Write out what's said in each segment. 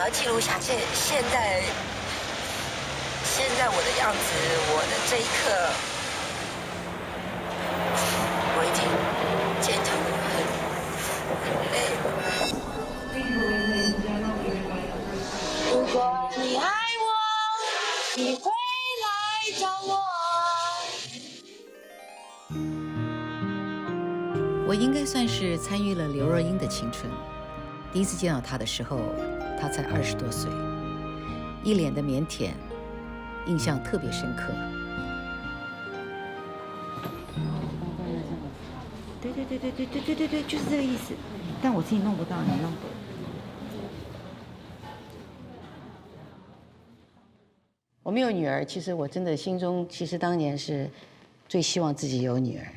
要记录下现在我的样子，我的这一刻，我已经坚强得很累了。如果你爱我，你会来找我。我应该算是参与了刘若英的青春。第一次见到她的时候，她才20多岁，一脸的腼腆，印象特别深刻。对，就是这个意思。但我自己弄不到，你弄不到。我没有女儿，其实我真的心中其实当年是最希望自己有女儿。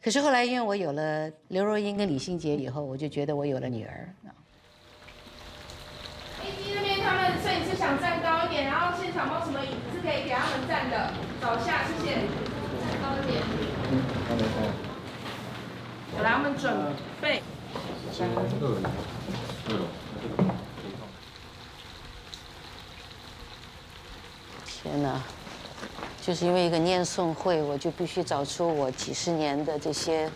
可是后来因为我有了刘若英跟李心洁以后，我就觉得我有了女儿。飞机那边他们摄影师想站高一点，然后现场有没有什么椅子是可以给他们站的？找下，谢谢。站高一点。好，来，我们准备。天哪！就是因为一个念诵会，我就必须找出我几十年的这些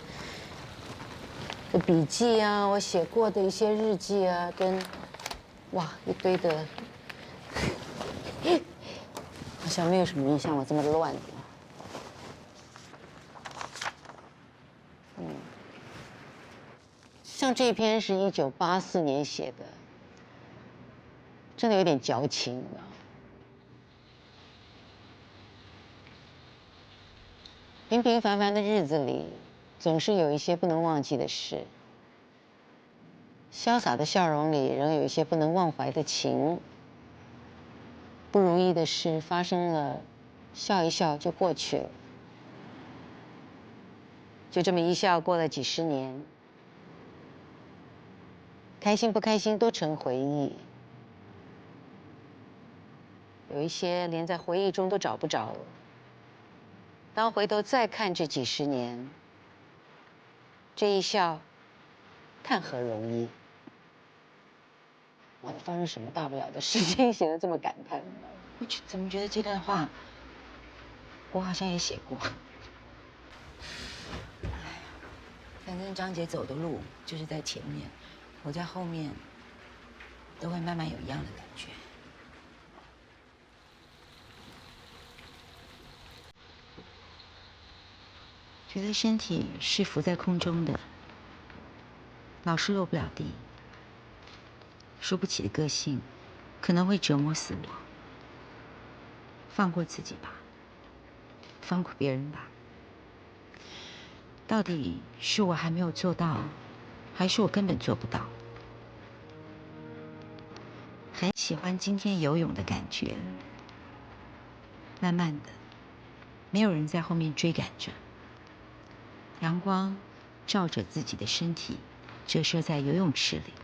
的笔记啊，我写过的一些日记啊，跟哇一堆的，好像没有什么印象我这么乱的。像这篇是1984年写的，真的有点矫情，你知道吗？平平凡凡的日子里，总是有一些不能忘记的事。潇洒的笑容里，仍有一些不能忘怀的情。不如意的事发生了，笑一笑就过去了。就这么一笑过了几十年，开心不开心都成回忆。有一些连在回忆中都找不着了。当回头再看这几十年，这一笑，谈何容易？我发生什么大不了的事情，写得这么感叹？我怎么觉得这段话，我好像也写过。反正张姐走的路就是在前面，我在后面，都会慢慢有一样的感觉。觉得身体是浮在空中的，老是落不了地，输不起的个性，可能会折磨死我。放过自己吧，放过别人吧。到底是我还没有做到，还是我根本做不到？很喜欢今天游泳的感觉，慢慢的，没有人在后面追赶着。阳光照着自己的身体，折射在游泳池里。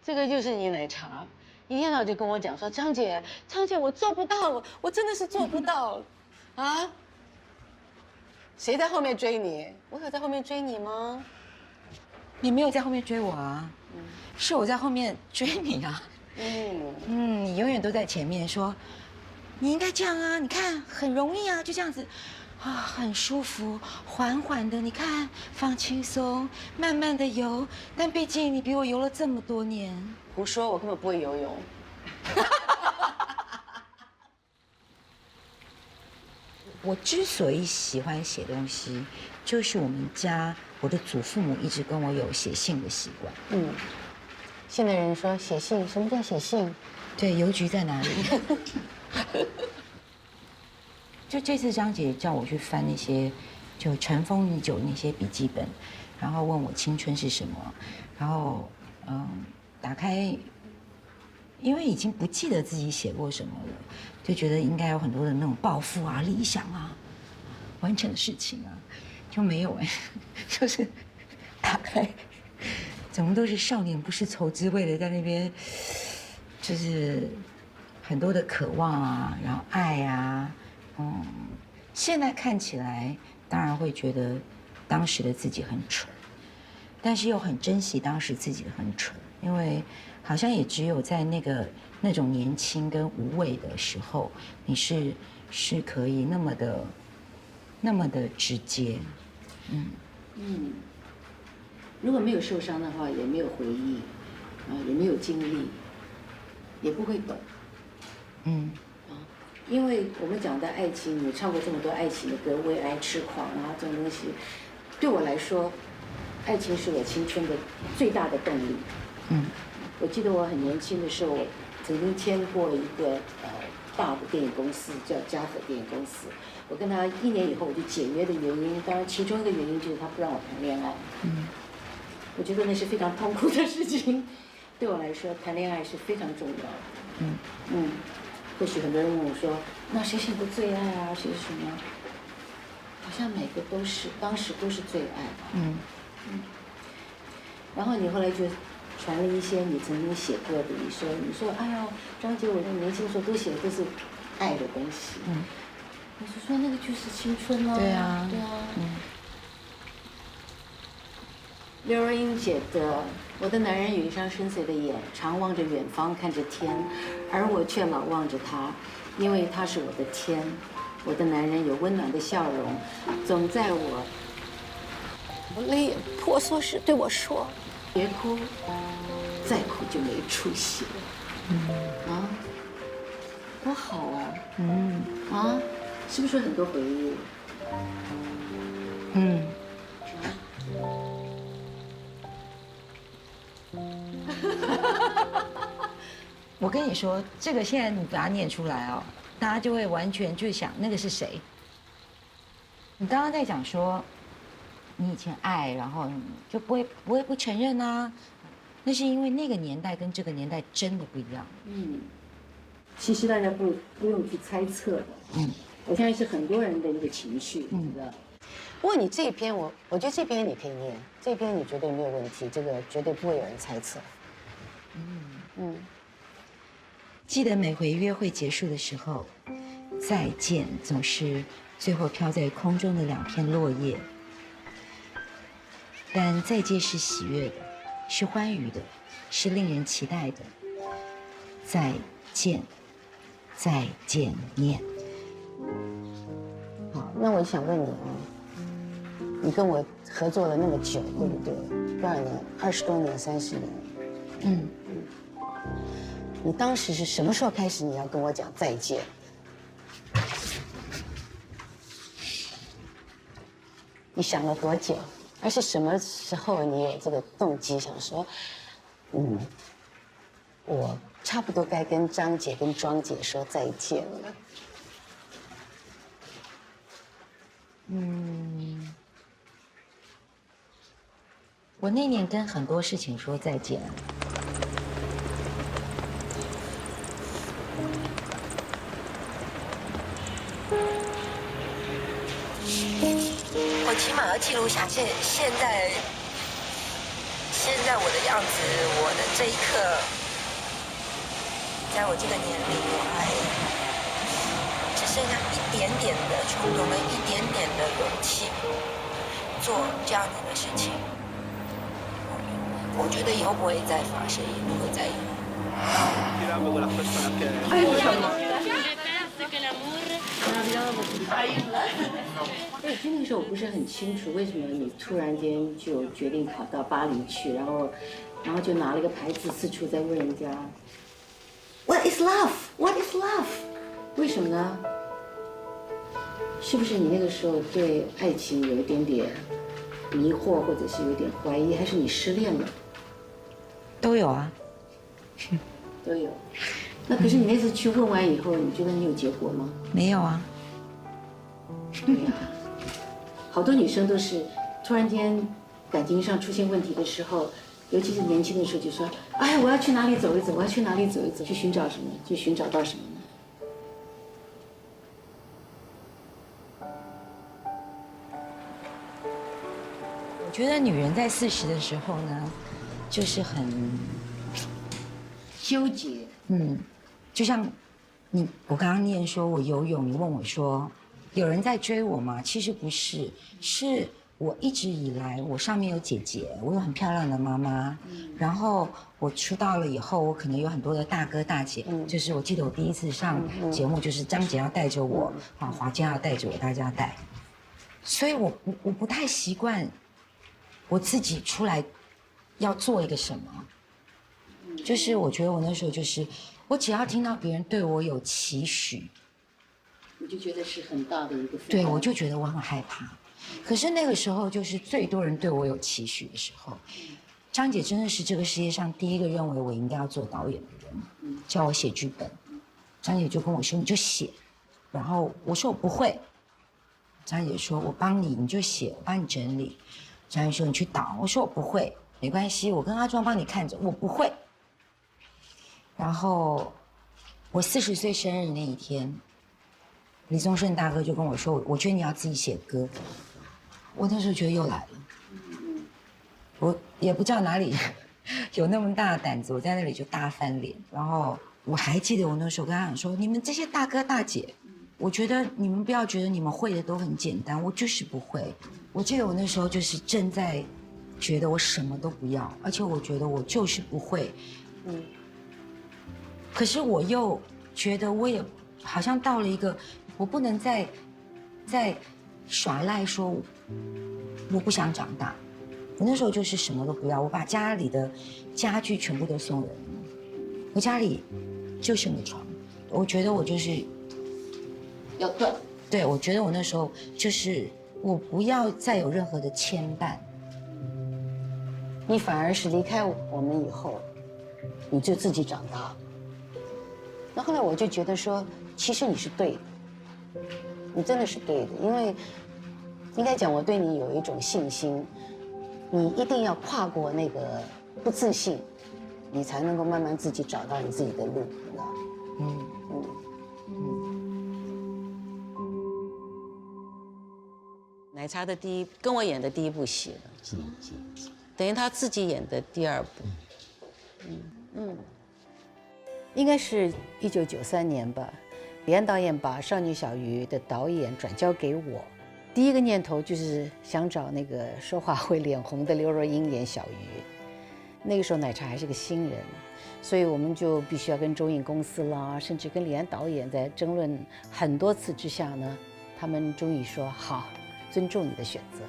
这个就是你奶茶，一天到晚就跟我讲说，张姐，我做不到，我真的是做不到，啊？谁在后面追你？我有在后面追你吗？你没有在后面追我啊，是我在后面追你啊。你永远都在前面说，你应该这样啊，你看很容易啊，就这样子。啊，很舒服，缓缓的，你看，放轻松，慢慢的游。但毕竟你比我游了这么多年。胡说，我根本不会游泳。我之所以喜欢写东西，就是我们家我的祖父母一直跟我有写信的习惯。现在人说写信，什么叫写信？对，邮局在哪里？就这次张姐叫我去翻那些，就尘封已久那些笔记本，然后问我青春是什么，然后打开，因为已经不记得自己写过什么了，就觉得应该有很多的那种抱负啊、理想啊、完成的事情啊，就没有就是打开，怎么都是少年不识愁滋味的在那边，就是很多的渴望啊，然后爱啊。现在看起来当然会觉得当时的自己很蠢，但是又很珍惜当时自己的很蠢。因为好像也只有在那种年轻跟无畏的时候，你是可以那么的直接，如果没有受伤的话，也没有回忆，也没有经历，也不会懂。因为我们讲的爱情，你唱过这么多爱情的歌，为爱痴狂啊，这种东西，对我来说，爱情是我青春的最大的动力。我记得我很年轻的时候，我曾经签过一个大的电影公司，叫嘉禾电影公司。我跟他1年以后我就解约的原因，当然其中一个原因就是他不让我谈恋爱。我觉得那是非常痛苦的事情。对我来说，谈恋爱是非常重要的。或许很多人问我说，那谁是你的最爱啊？谁是什么？好像每个都是，当时都是最爱吧。然后你后来就传了一些你曾经写过的，你说，哎呀，张杰，我在年轻的时候都写的都是爱的东西。我就说那个就是青春啊。对啊。刘若英写的：“我的男人有一双深邃的眼，常望着远方看着天，而我却老望着他，因为他是我的天。我的男人有温暖的笑容，总在我泪眼婆娑时对我说：别哭，再哭就没出息了。多好啊！是不是很多回忆？我跟你说，这个现在你把它念出来哦，大家就会完全就想那个是谁。你刚刚在讲说，你以前爱，然后你就不会不承认啊，那是因为那个年代跟这个年代真的不一样。其实大家不用去猜测的。我相信是很多人的一个情绪，你知道。不过你这一篇我觉得这篇你可以念，这篇你绝对没有问题，这个绝对不会有人猜测。记得每回约会结束的时候，再见总是最后飘在空中的2片落叶，但再见是喜悦的，是欢愉的，是令人期待的。再见，再见面。好，那我想问你你跟我合作了那么久，对不对？多少年？20多年、30年。你当时是什么时候开始你要跟我讲再见？你想了多久？而是什么时候你有这个动机想说，我差不多该跟张姐跟庄姐说再见了？我那年跟很多事情说再见。我起码要记录下现在我的样子，我的这一刻，在我这个年龄，我还只剩下一点点的冲动跟一点点的勇气，做这样子的事情。我觉得以后不会再发生，也不会再有。对，那个时候我不是很清楚为什么你突然间就决定跑到巴黎去，然后就拿了一个牌子四处在问人家 What is love? What is love? 为什么呢？是不是你那个时候对爱情有一点点迷惑，或者是有点怀疑，还是你失恋了？都有啊。都有。那可是你那次去问完以后，你觉得你有结果吗？没有啊。对呀，好多女生都是突然间感情上出现问题的时候，尤其是年轻的时候就说：“哎，我要去哪里走一走，我要去哪里走一走，去寻找什么？去寻找到什么呢？”我觉得女人在40的时候呢，就是很纠结。就像我刚刚念说我游泳，你问我说有人在追我吗？其实不是，是我一直以来，我上面有姐姐，我有很漂亮的妈妈，然后我出道了以后，我可能有很多的大哥大姐，就是我记得我第一次上节目，就是张姐要带着我，华健要带着我，大家带，所以我不太习惯我自己出来要做一个什么，就是我觉得我那时候就是我只要听到别人对我有期许，你就觉得是很大的一个对我就觉得我很害怕。可是那个时候就是最多人对我有期许的时候，张姐真的是这个世界上第一个认为我应该要做导演的人，叫我写剧本。张姐就跟我说你就写，然后我说我不会，张姐说我帮你，你就写，我帮你整理。张姐说你去导，我说我不会，没关系，我跟阿庄帮你看着，我不会。然后我40岁生日那一天，李宗盛大哥就跟我说，我觉得你要自己写歌。我那时候觉得又来了，我也不知道哪里有那么大的胆子，我在那里就大翻脸。然后我还记得我那时候跟他讲说，你们这些大哥大姐，我觉得你们不要觉得你们会的都很简单，我就是不会。我记得我那时候就是正在觉得我什么都不要，而且我觉得我就是不会，可是我又觉得我也好像到了一个，我不能再耍赖说我不想长大。我那时候就是什么都不要，我把家里的家具全部都送人了，我家里就剩个床。我觉得我就是要断。对，我觉得我那时候就是我不要再有任何的牵绊。你反而是离开我们以后，你就自己长大了。那后来我就觉得说，其实你是对的，你真的是对的，因为应该讲我对你有一种信心，你一定要跨过那个不自信，你才能够慢慢自己找到你自己的路，知道吗？奶茶的跟我演的第一部戏了，等于他自己演的第2部，应该是1993年吧。李安导演把《少女小鱼》的导演转交给我，第一个念头就是想找那个说话会脸红的刘若英演小鱼。那个时候奶茶还是个新人，所以我们就必须要跟中影公司啦，甚至跟李安导演在争论很多次之下呢，他们终于说好，尊重你的选择。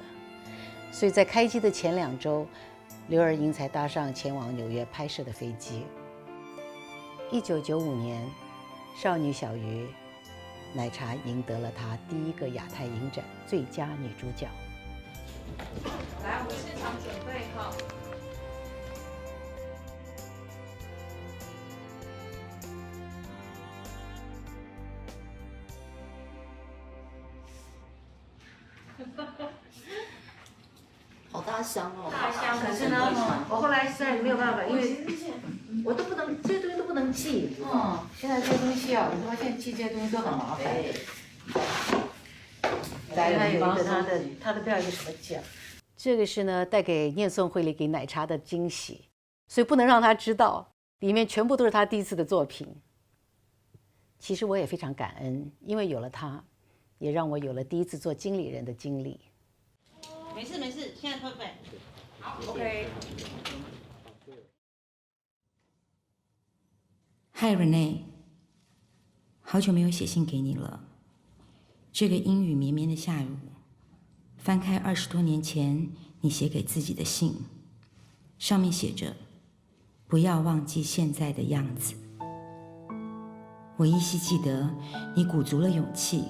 所以在开机的前2周，刘若英才搭上前往纽约拍摄的飞机。1995年，《少女小鱼》，奶茶赢得了她第1个亚太影展最佳女主角。来，我们现场准备好。好大香哦！大香，可是呢，我后来实在没有办法，因为我都不能，这些东西都不能记。现在这些东西啊，我发现记这些东西都很麻烦。来，他有一个他的不知道一个什么奖。这个是呢带给念诵会里给奶茶的惊喜，所以不能让他知道，里面全部都是他第一次的作品。其实我也非常感恩，因为有了他，也让我有了第一次做经理人的经历。没事没事，现在退费。好 ，OK。嗨，Renee，好久没有写信给你了。这个阴雨绵绵的下午，翻开20多年前你写给自己的信，上面写着：“不要忘记现在的样子。”我依稀记得你鼓足了勇气，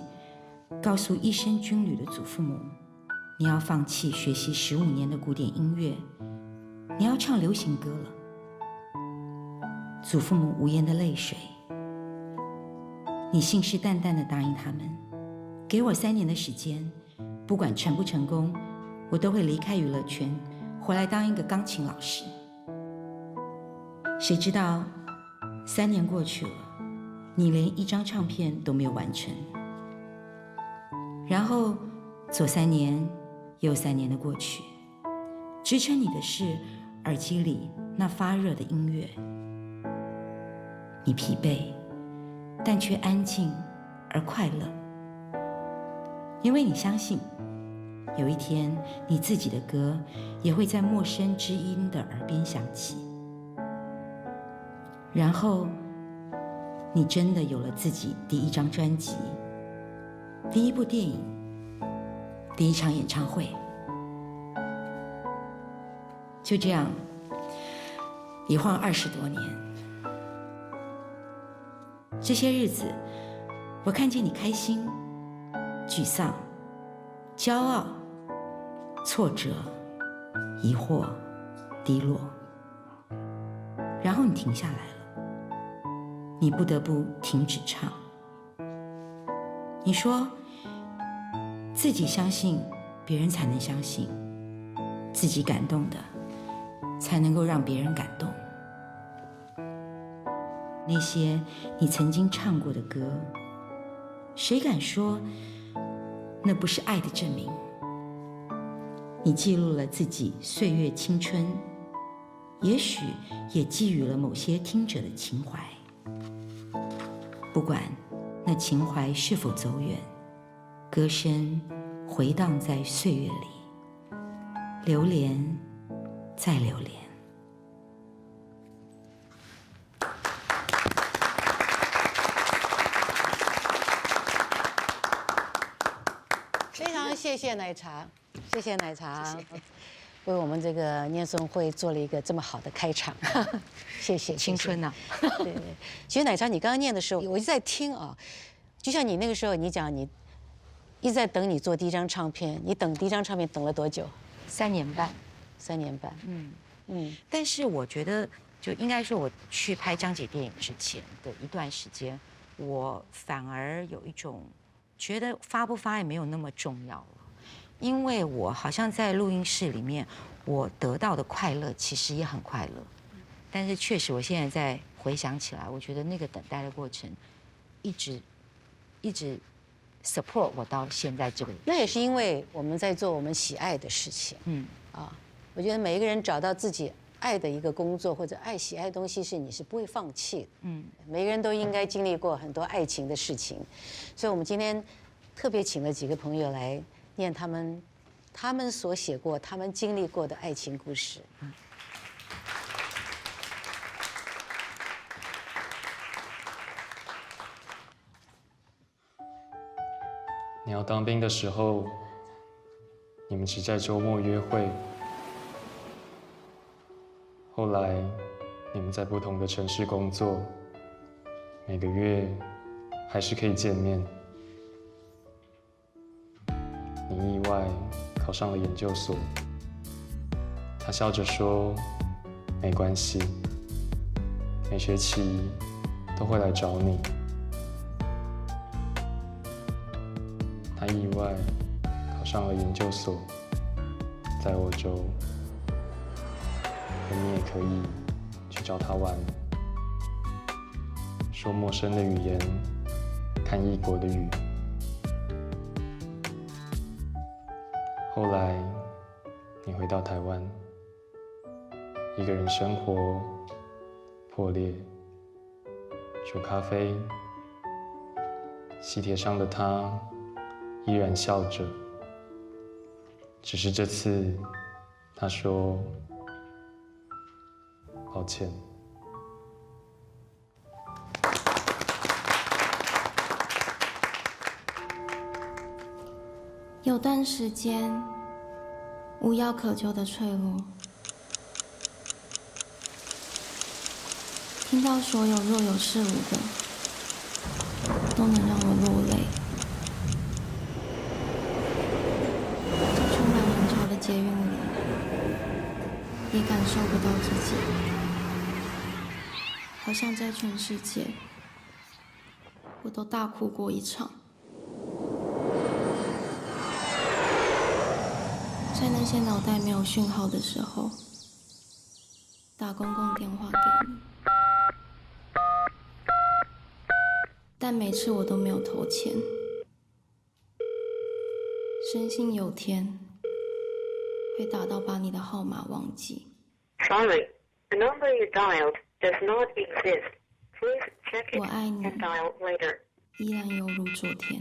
告诉一生军旅的祖父母，你要放弃学习15年的古典音乐，你要唱流行歌了。祖父母无言的泪水。你信誓旦旦地答应他们，给我3年的时间，不管成不成功，我都会离开娱乐圈，回来当一个钢琴老师。谁知道3年过去了，你连1张唱片都没有完成。然后左3年右3年的过去，支撑你的是耳机里那发热的音乐。你疲惫，但却安静而快乐，因为你相信有一天，你自己的歌也会在陌生知音的耳边响起，然后你真的有了自己第一张专辑、第一部电影、第一场演唱会。就这样，一晃20多年，这些日子，我看见你开心、沮丧、骄傲、挫折、疑惑、低落，然后你停下来了，你不得不停止唱。你说，自己相信，别人才能相信；自己感动的，才能够让别人感动。那些你曾经唱过的歌，谁敢说那不是爱的证明？你记录了自己岁月青春，也许也寄予了某些听者的情怀。不管那情怀是否走远，歌声回荡在岁月里，流连再流连。非常谢谢奶茶，谢谢奶茶，为我们这个念诵会做了一个这么好的开场，谢谢。青春呐、对对，其实奶茶你刚刚念的时候，我一直在听啊，就像你那个时候，你讲你一直在等你做第一张唱片，你等第一张唱片等了多久3年半。 ？3年半。但是我觉得，就应该说，我去拍张姐电影之前的一段时间，我反而有一种觉得发不发也没有那么重要了，因为我好像在录音室里面，我得到的快乐其实也很快乐，但是确实我现在在回想起来，我觉得那个等待的过程，一直 support 我到现在这个。那也是因为我们在做我们喜爱的事情。我觉得每一个人找到自己爱的一个工作或者喜爱的东西，你是不会放弃的。每个人都应该经历过很多爱情的事情，所以我们今天特别请了几个朋友来念他们所写过、他们经历过的爱情故事。你要当兵的时候，你们只在周末约会。后来，你们在不同的城市工作，每个月还是可以见面。你意外考上了研究所，他笑着说：“没关系，每学期都会来找你。”他意外考上了研究所，在欧洲。而你也可以去找他玩，说陌生的语言，看异国的雨。后来，你回到台湾，一个人生活，破裂，煮咖啡，喜帖上的他依然笑着，只是这次，他说。抱歉。有段时间，无药可救的脆弱，听到所有若有似无的，都能让我落泪。在充满人潮的捷运里，也感受不到自己，好像在全世界，我都大哭过一场。在那些脑袋没有讯号的时候，打公共电话给你，但每次我都没有投钱，深信有天会打到把你的号码忘记。Sorry, the number you dialed does not exist. Please check it 我爱你 and dial later. 依然犹如昨天。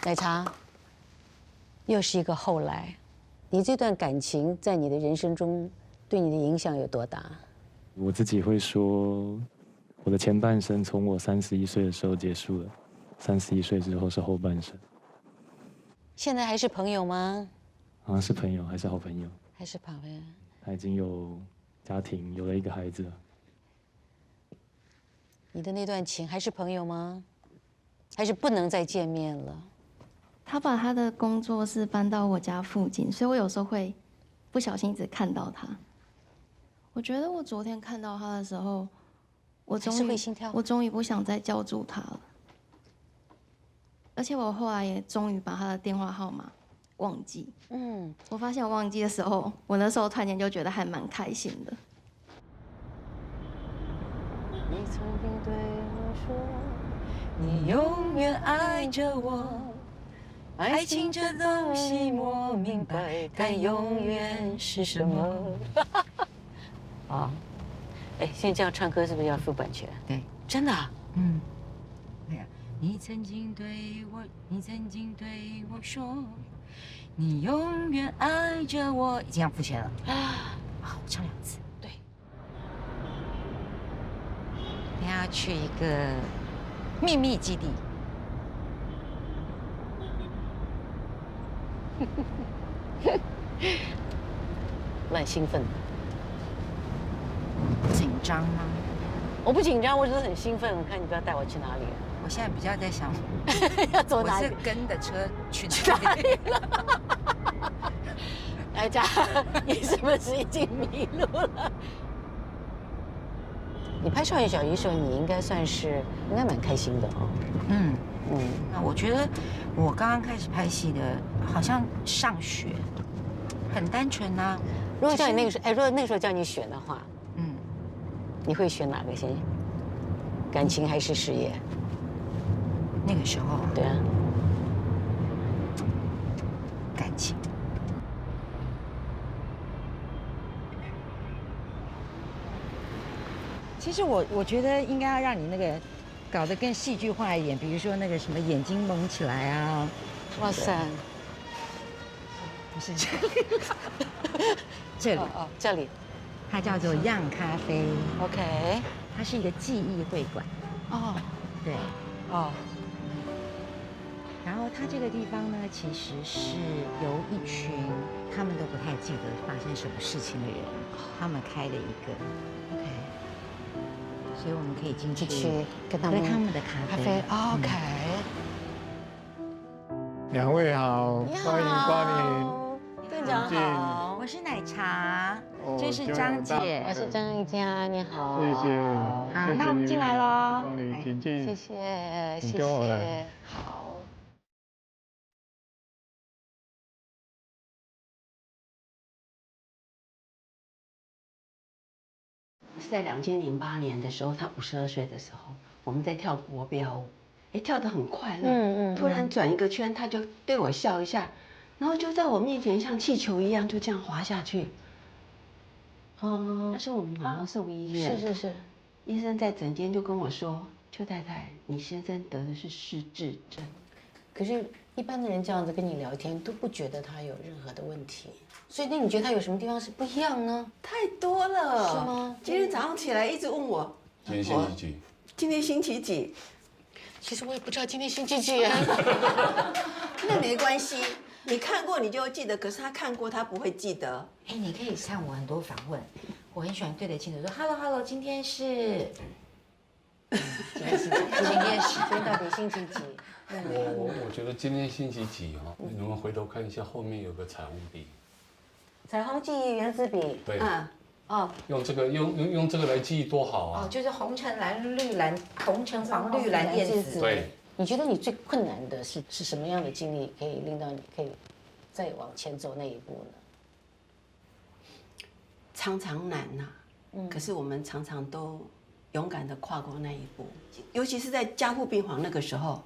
奶茶，又是一个后来，你这段感情在你的人生中对你的影响有多大？我自己会说，我的前半生从我31岁的时候结束了，31岁之后是后半生。现在还是朋友吗？好像是朋友，还是好朋友。还是朋友？他已经有家庭，有了一个孩子了。你的那段情还是朋友吗？还是不能再见面了？他把他的工作室搬到我家附近，所以我有时候会不小心一直看到他。我觉得我昨天看到他的时候，我终于不想再叫住他了。而且我后来也终于把他的电话号码忘记。我发现我忘记的时候，我那时候突然间就觉得还蛮开心的。你曾经对我说，你永远爱着我。爱情这东西我明白，但永远是什么？啊，哎，现在这样唱歌是不是要付版权？对，真的啊？对呀。你曾经对我说，你永远爱着我，已经要付钱了。好，我唱2次。对。等下要去一个秘密基地。我很兴奋。紧张吗？我不紧张，我只是很兴奋。我看你不要带我去哪里。我现在比较在想，要走哪里？我是跟的车去哪里了？来家，你是不是已经迷路了？你拍《少年小鱼》的时候，你应该蛮开心的哦。那我觉得我刚刚开始拍戏的，好像上学，很单纯啊。如果叫你那个时候，如果那个时候叫你选的话，你会选哪个先？感情还是事业？那个时候，对啊，感情。其实我觉得应该要让你那个搞得更戏剧化一点，比如说那个什么眼睛蒙起来啊。哇塞，不是这里，这里哦，这里，它叫做样咖啡。OK，它是一个记忆会馆。哦，对，哦。然后它这个地方呢，其实是由一群他们都不太记得发生什么事情的人，他们开了一个 ，OK， 所以我们可以进去跟他们喝他们的咖啡。OK。2位好，欢迎光临。店长好，我是奶茶，这是张姐，我是张一佳，你好。谢谢。好，那我们进来喽。光临，请进。谢谢，谢跟我来谢。好。是在2008年的时候，他52岁的时候，我们在跳国标舞，哎，跳得很快乐，突然转一个圈，他就对我笑一下，然后就在我面前像气球一样就这样滑下去。那是我们马上送医院，是，医生在诊间就跟我说，邱太太，你先生得的是失智症。可是，一般的人这样子跟你聊天，都不觉得他有任何的问题。所以，那你觉得他有什么地方是不一样呢？太多了，是吗？今天早上起来一直问我，今天星期几？今天星期几？其实我也不知道今天星期几啊。那没关系，你看过你就会记得，可是他看过他不会记得。哎，你可以看我很多访问，我很喜欢对着镜子说 “hello， 今天是”。今天是，今天到底星期几？我觉得今天星期几哦？你们回头看一下，后面有个彩虹笔。彩虹记忆原子笔。对。哦。用这个用这个来记忆多好啊！哦，就是红橙蓝绿蓝，红橙黄绿蓝靛紫。对。你觉得你最困难的是什么样的经历，可以令到你可以再往前走那一步呢？常常难呐，可是我们常常都勇敢的跨过那一步，尤其是在加护病房那个时候，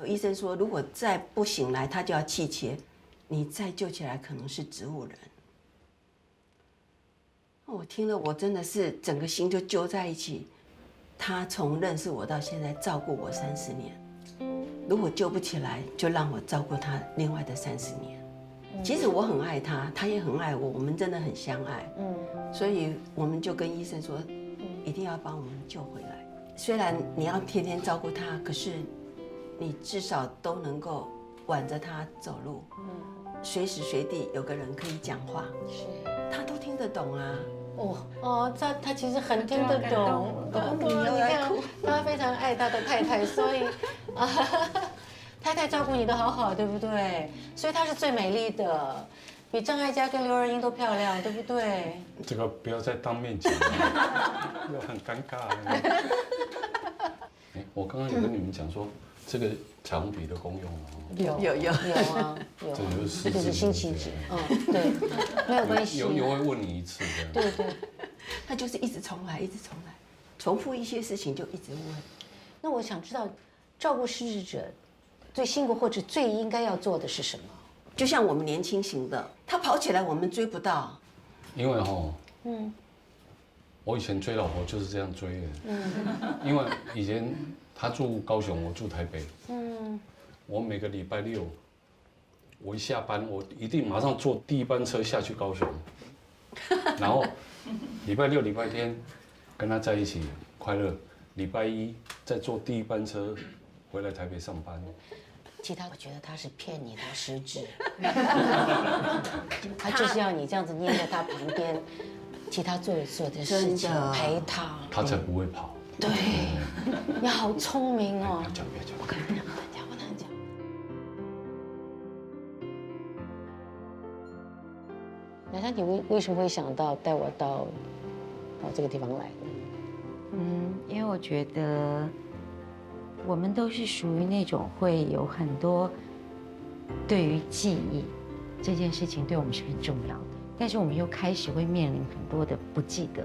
有医生说，如果再不醒来，他就要气切，你再救起来可能是植物人。我听了，我真的是整个心就揪在一起。他从认识我到现在照顾我30年，如果救不起来，就让我照顾他另外的30年。即使我很爱他，他也很爱我，我们真的很相爱。所以我们就跟医生说，一定要把我们救回来。虽然你要天天照顾他，可是你至少都能够挽着他走路，随时随地有个人可以讲话，他都听得懂啊。他其实很听得懂。你看，他非常爱他的太太，所以太太照顾你的好好，对不对？所以她是最美丽的，比张艾嘉跟刘若英都漂亮，对不对？这个不要再当面讲了，又很尴尬。我刚刚有跟你们讲说，这个彩虹笔的功用哦。有啊，这就是辛弃疾，对，没有关系。又会问你一次的。对，他就是一直重来，重复一些事情就一直问。那我想知道，照顾失智者最辛苦或者最应该要做的是什么？就像我们年轻型的，他跑起来我们追不到。因为我以前追老婆就是这样追的。因为以前他住高雄，我住台北。我每个礼拜六，我一下班，我一定马上坐第一班车下去高雄，然后礼拜六、礼拜天跟他在一起快乐，礼拜一再坐第一班车回来台北上班。其他我觉得他是骗你的失智，他就是要你这样子黏在他旁边，替他做所有的事情，陪他，他才不会跑。对，你好聪明哦！不要讲，不可能讲。乃珊，你为什么会想到带我到这个地方来呢？因为我觉得我们都是属于那种会有很多对于记忆这件事情对我们是很重要的，但是我们又开始会面临很多的不记得，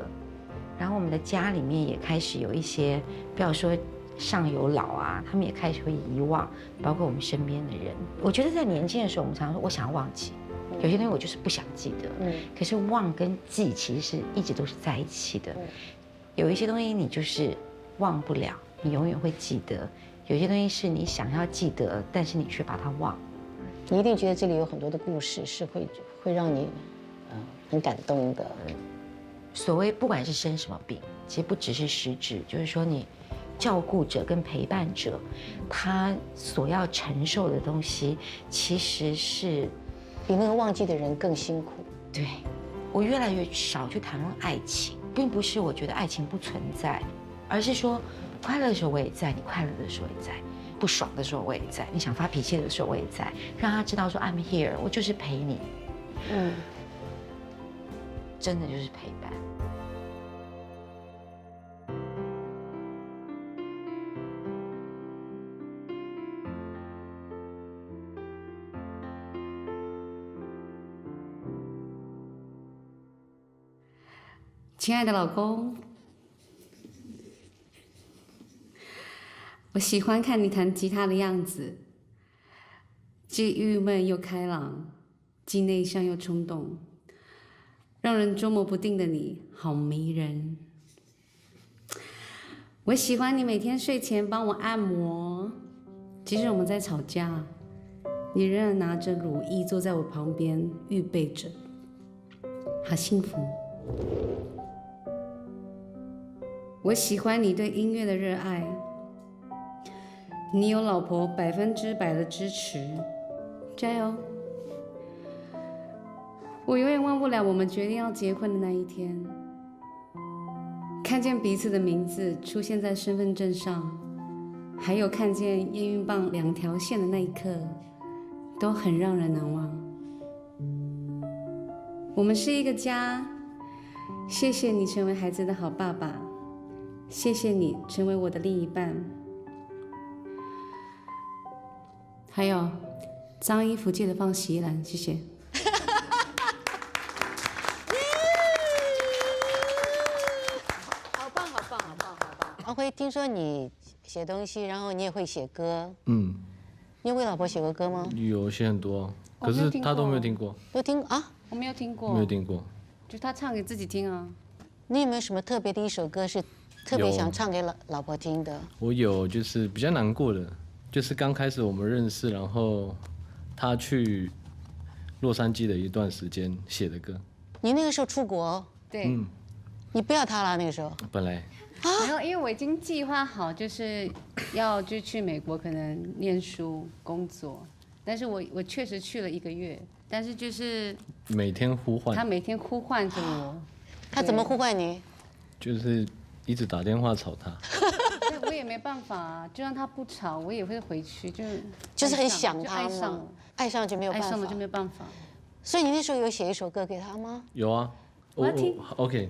然后我们的家里面也开始有一些，不要说上有老啊，他们也开始会遗忘，包括我们身边的人。我觉得在年轻的时候，我们常常说我想要忘记。有些东西我就是不想记得，可是忘跟记其实是一直都是在一起的。有一些东西你就是忘不了，你永远会记得；有些东西是你想要记得，但是你却把它忘。你一定觉得这里有很多的故事是会让你很感动的。所谓不管是生什么病，其实不只是失智，就是说你照顾者跟陪伴者，他所要承受的东西其实是。比那个忘记的人更辛苦。对，我越来越少去谈论爱情，并不是我觉得爱情不存在，而是说快乐的时候我也在，你快乐的时候也在，不爽的时候我也在，你想发脾气的时候我也在，让他知道说 I'm here， 我就是陪你。真的就是陪伴。亲爱的老公，我喜欢看你弹吉他的样子，既郁闷又开朗，既内向又冲动，让人捉摸不定的你好迷人。我喜欢你每天睡前帮我按摩，即使我们在吵架，你仍然拿着乳液坐在我旁边预备着，好幸福。我喜欢你对音乐的热爱，你有老婆100%的支持，加油！我永远忘不了我们决定要结婚的那一天，看见彼此的名字出现在身份证上，还有看见验孕棒2条线的那一刻，都很让人难忘。我们是一个家，谢谢你成为孩子的好爸爸。谢谢你成为我的另一半，还有脏衣服记得放洗衣篮，谢谢。好棒，好棒，好棒，好棒！王辉，听说你写东西，然后你也会写歌，你有为老婆写过歌吗？有写很多，可是他都没有听过。都听啊？我没有听过，没有听过，就他唱给自己听啊。你有没有什么特别的一首歌是特别想唱给老婆听的？我有，就是比较难过的，就是刚开始我们认识，然后他去洛杉矶的一段时间写的歌。你那个时候出国？对。你不要他了那个时候？本来。没有，因为我已经计划好，就是要就去美国可能念书工作，但是我确实去了1个月，但是就是每天呼唤他，每天呼唤着我。他怎么呼唤你？就是一直打电话吵他。对，我也没办法啊，就让他不吵，我也会回去，就是很想他嘛，爱上就没有办法，爱上了就没有办法。所以你那时候有写一首歌给他吗？有啊，我要听。OK。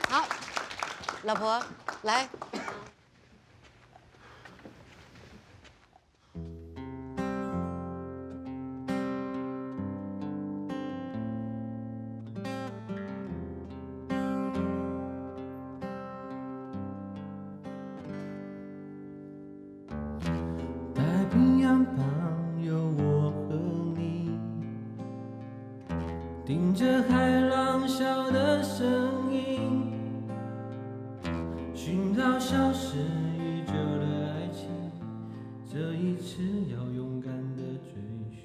好，老婆来。太平洋旁有我和你，听着海浪笑的声音，寻找消失已久的爱情，这一次要勇敢的追寻。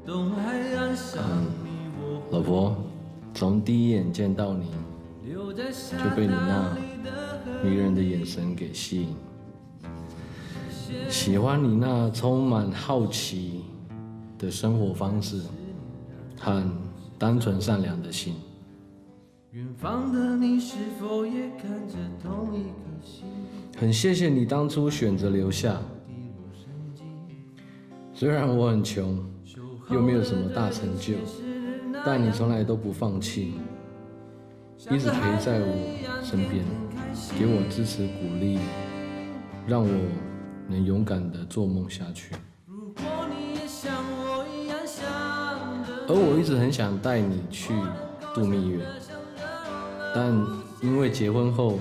东海岸上你我，老婆，从第一眼见到你，就被你那迷人的眼神给吸引，喜欢你那充满好奇的生活方式和单纯善良的心。远方的你是否也看着同一颗星？很谢谢你当初选择留下，虽然我很穷，又没有什么大成就，但你从来都不放弃，一直陪在我身边，给我支持鼓励，让我能勇敢地做梦下去。而我一直很想带你去度蜜月，但因为结婚后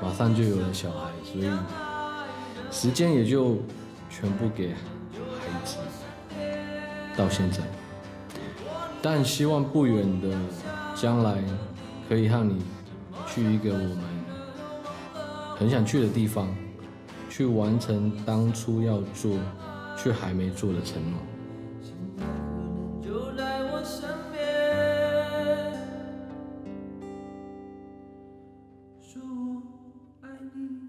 马上就有了小孩，所以时间也就全部给孩子。到现在，但希望不远的将来可以和你去一个我们很想去的地方，去完成当初要做却还没做的承诺。就在我身边，说我爱你。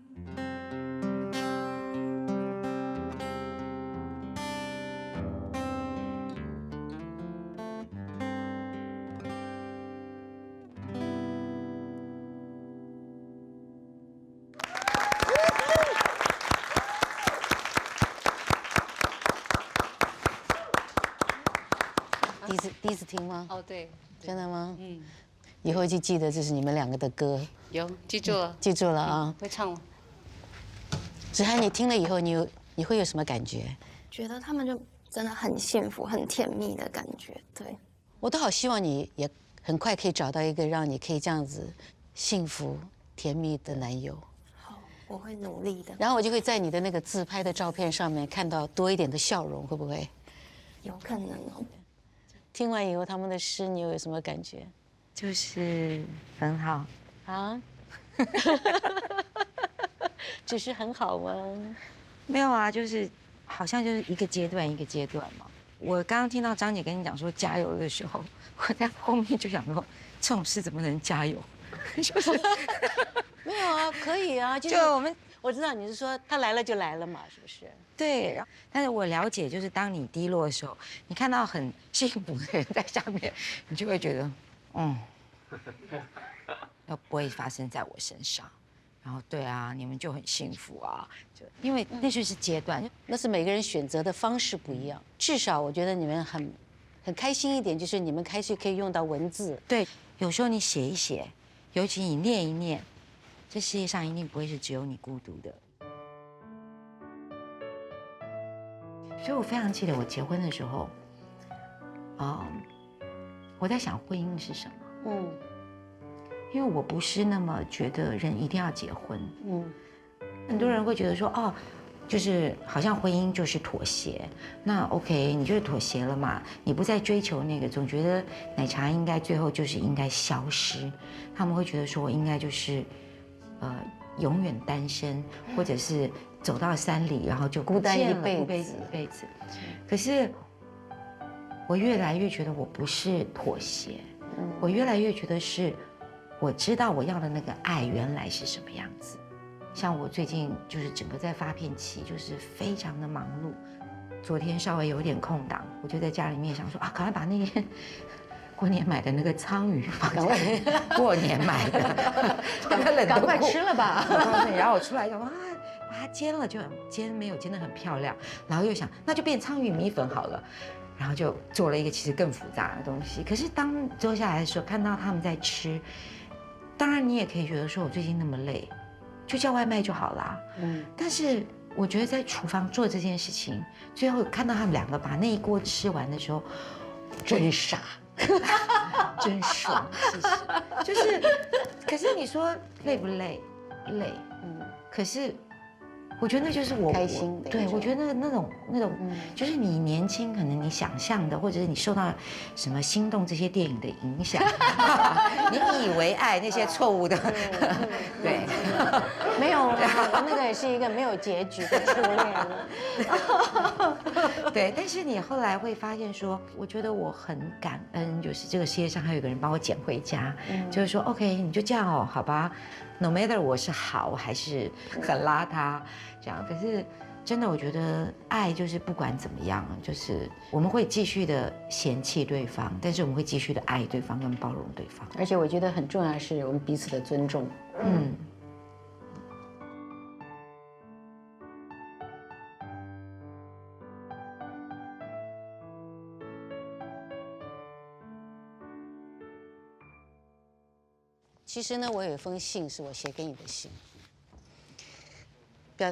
第一次听吗？哦，对，真的吗？嗯，以后就记得这是你们两个的歌。有记住了，记住了啊，会唱了。子涵，你听了以后，你会有什么感觉？觉得他们就真的很幸福、很甜蜜的感觉。对，我都好希望你也很快可以找到一个让你可以这样子幸福甜蜜的男友。好，我会努力的。然后我就会在你的那个自拍的照片上面看到多一点的笑容，会不会？有可能哦。听完以后，他们的诗你有什么感觉？就是很好啊，只是很好吗？没有啊，就是好像就是一个阶段一个阶段嘛。我刚刚听到张姐跟你讲说加油的时候，我在后面就想说，这种事怎么能加油？就是没有啊，可以啊，就我知道你是说他来了就来了嘛，是不是？对，但是我了解，就是当你低落的时候，你看到很幸福的人在下面，你就会觉得，要不会发生在我身上。然后对啊，你们就很幸福啊，就因为那就是阶段，那是每个人选择的方式不一样。至少我觉得你们很开心一点，就是你们开始可以用到文字。对，有时候你写一写，尤其你念一念，这世界上一定不会是只有你孤独的。所以我非常记得我结婚的时候，我在想婚姻是什么。因为我不是那么觉得人一定要结婚。很多人会觉得说，就是好像婚姻就是妥协。那 OK， 你就是妥协了嘛，你不再追求那个，总觉得奶茶应该最后就是应该消失。他们会觉得说我应该就是永远单身，或者是走到山里然后就孤单一辈子。可是我越来越觉得我不是妥协，我越来越觉得是我知道我要的那个爱原来是什么样子。像我最近就是整个在发片期，就是非常的忙碌。昨天稍微有点空档，我就在家里面想说啊，赶快把那天过年买的那个鲳鱼放在过年买的，赶快吃了吧。然后我出来想说啊，把它煎了，就煎没有煎得很漂亮，然后又想那就变鲳鱼米粉好了。然后就做了一个其实更复杂的东西。可是当坐下来的时候，看到他们在吃，当然你也可以觉得说我最近那么累，就叫外卖就好啦。但是我觉得在厨房做这件事情，最后看到他们两个把那一锅吃完的时候，真傻，真爽，其实就是。可是你说累不累？累，可是。我觉得那就是我开心的，对，我觉得那种，就是你年轻，可能你想象的，或者是你受到什么心动这些电影的影响，你以为爱那些错误的，对，没有，我那个也是一个没有结局的初恋。对，但是你后来会发现说，我觉得我很感恩，就是这个世界上还有一个人把我捡回家，就是说 OK， 你就这样哦，好吧。No matter 我是好还是很邋遢，这样，可是真的我觉得爱就是不管怎么样，就是我们会继续的嫌弃对方，但是我们会继续的爱对方跟包容对方。而且我觉得很重要的是我们彼此的尊重。其实呢，我有一封信是我写给你的信，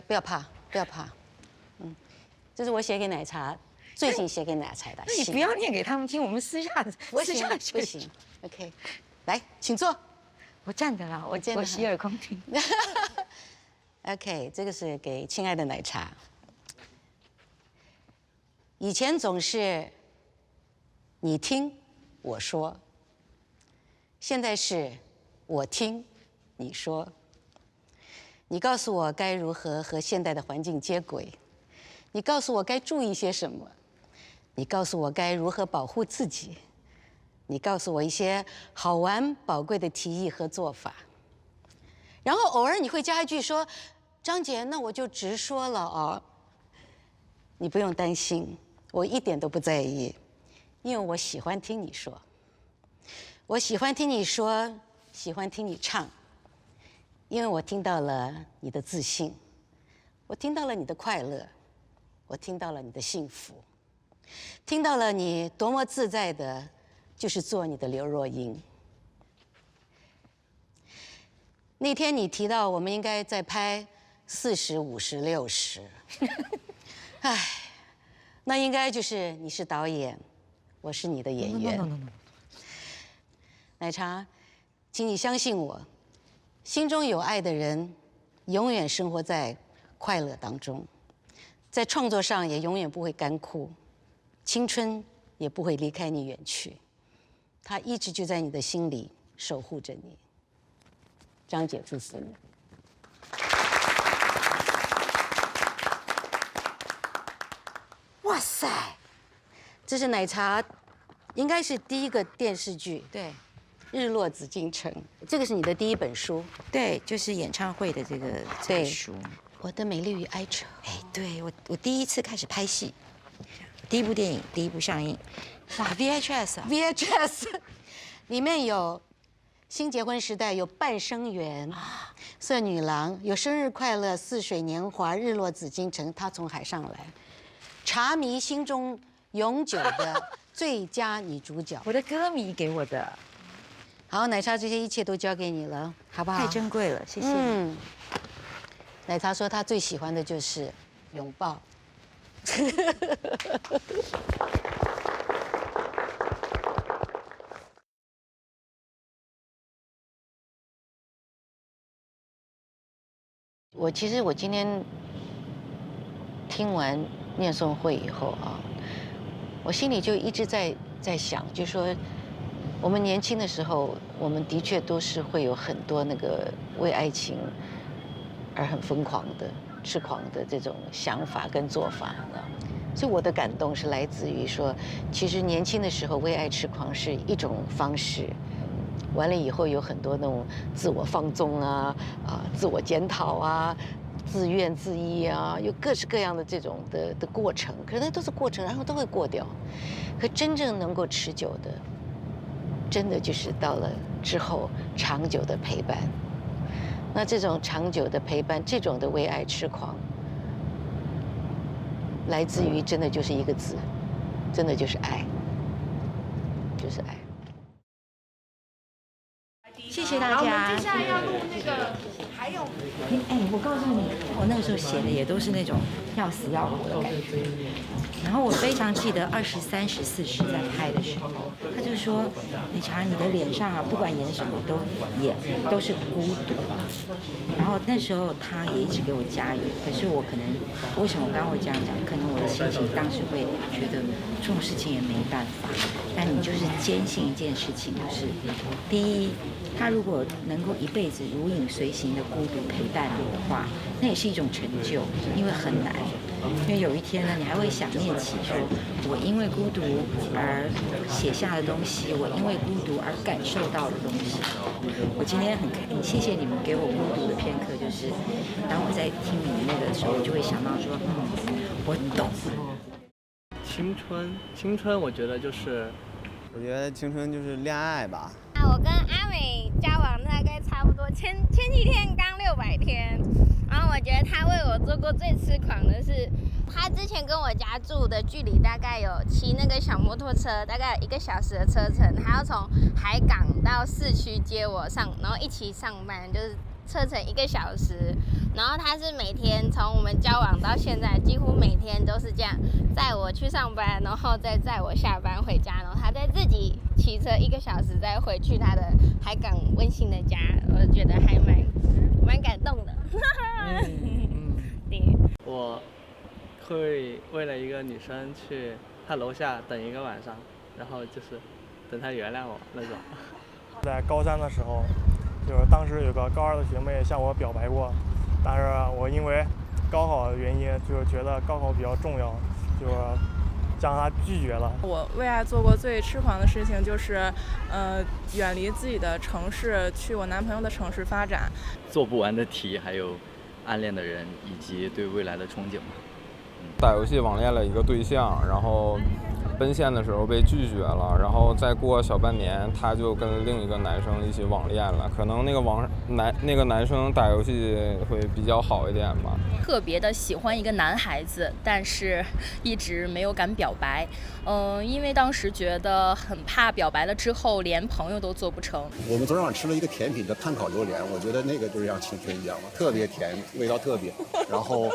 不要怕，不要怕，这是我写给奶茶，最近写给奶茶的信。你不要念给他们听，我们私下不行 ，OK， 来，请坐，我站着了，我洗耳恭听。OK， 这个是给亲爱的奶茶。以前总是你听我说，现在是。我听你说，你告诉我该如何和现代的环境接轨，你告诉我该注意些什么，你告诉我该如何保护自己，你告诉我一些好玩宝贵的提议和做法，然后偶尔你会加一句说：“张姐，那我就直说了哦。”你不用担心，我一点都不在意，因为我喜欢听你说，我喜欢听你说。喜欢听你唱，因为我听到了你的自信，我听到了你的快乐，我听到了你的幸福，听到了你多么自在的，就是做你的刘若英。那天你提到我们应该再拍40、50、60，哎，那应该就是你是导演，我是你的演员。奶茶。请你相信我，心中有爱的人，永远生活在快乐当中，在创作上也永远不会干枯，青春也不会离开你远去，它一直就在你的心里守护着你。张姐祝福你。哇塞，这是奶茶，应该是第一个电视剧，对。日落紫禁城，这个是你的第一本书，对，就是演唱会的这个书。我的美丽与哀愁。哎，对我第一次开始拍戏，第一部电影，第一部上映，哇 ，VHS，里面有新结婚时代，有半生缘，色女郎，有生日快乐，似水年华，日落紫禁城，他从海上来，茶迷心中永久的最佳女主角，我的歌迷给我的。好，奶茶，这些一切都交给你了，好不好？太珍贵了，谢谢你。奶茶说她最喜欢的就是拥抱。其实我今天听完念诵会以后啊，我心里就一直在想，就说我们年轻的时候，我们的确都是会有很多那个为爱情而很疯狂的、痴狂的这种想法跟做法，所以我的感动是来自于说，其实年轻的时候为爱痴狂是一种方式，完了以后有很多那种自我放纵啊、自我检讨啊、自怨自艾啊，有各式各样的这种的过程，可是那都是过程，然后都会过掉。可真正能够持久的，真的就是到了之后长久的陪伴。那这种长久的陪伴，这种的为爱痴狂，来自于真的就是一个字，真的就是爱，就是爱。谢谢大家。我们接下来要录那个，还有，我告诉你，我那个时候写的也都是那种要死要活的感觉。然后我非常记得20、30、40在拍的时候，他就说，李查，你的脸上啊，不管演什么都是孤独。然后那时候他也一直给我加油，可是我可能为什么我刚刚会这样讲？可能我的心情当时会觉得这种事情也没办法。但你就是坚信一件事情，就是第一，他如果能够一辈子如影随形的孤独陪伴你的话，那也是一种成就，因为很难。因为有一天呢，你还会想念起说，我因为孤独而写下的东西，我因为孤独而感受到的东西。我今天很谢谢你们给我孤独的片刻，就是当我在听你们那个时候，我就会想到说，我懂。青春，我觉得就是，我觉得青春就是恋爱吧。我跟阿美交往大概差不多，前几天刚600天。然后我觉得他为我做过最痴狂的是，他之前跟我家住的距离大概有骑那个小摩托车，大概1个小时的车程，还要从海港到市区接我上，然后一起上班，就是车程1个小时。然后他是每天从我们交往到现在，几乎每天都是这样，载我去上班，然后再载我下班回家，然后他再自己骑车1个小时再回去他的海港温馨的家，我觉得还蛮感动的。我会为了一个女生去她楼下等1个晚上，然后就是等她原谅我那种。在高3的时候，就是当时有个高2的学妹向我表白过，但是我因为高考的原因，就是觉得高考比较重要，就是将她拒绝了。我为爱做过最痴狂的事情就是，远离自己的城市，去我男朋友的城市发展。做不完的题，还有暗恋的人，以及对未来的憧憬。打游戏网恋了一个对象，然后奔现的时候被拒绝了，然后再过小半年，他就跟另一个男生一起网恋了。可能那个男生打游戏会比较好一点吧。特别的喜欢一个男孩子，但是一直没有敢表白。因为当时觉得很怕表白了之后连朋友都做不成。我们昨天晚上吃了一个甜品叫碳烤榴莲，我觉得那个就是像青春一样嘛，特别甜，味道特别，然后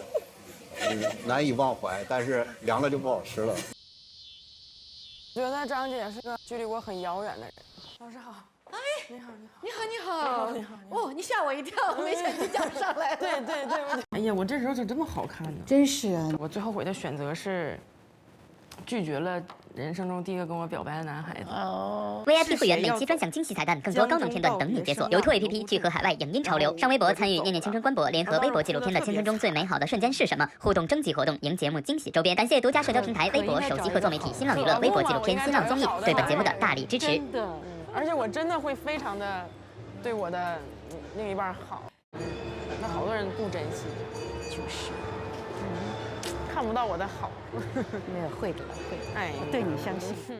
难以忘怀，但是凉了就不好吃了。我觉得张姐是个距离我很遥远的人。老师好。哎，你好，你好。哦，你吓我一跳，没想你讲上来了。对。哎呀，我这人怎么这么好看呢？真是啊！我最后悔的选择是拒绝了人生中第一个跟我表白的男孩子。VIP 会员每期专享惊喜彩蛋，更多高能片段等你解锁。有兔 APP 聚合海外影音潮流，上微博参与《念念青春》官博联合微博纪录片的青春中最美好的瞬间是什么？互动征集活动，赢节目惊喜周边。感谢独家社交平台微博、手机合作媒体新浪娱乐、微博纪录片、新浪综艺对本节目的大力支持。真的，而且我真的会非常的对我的另一半好，那好多人不珍惜，就是看不到我的好。会的，会的，哎，对你相信。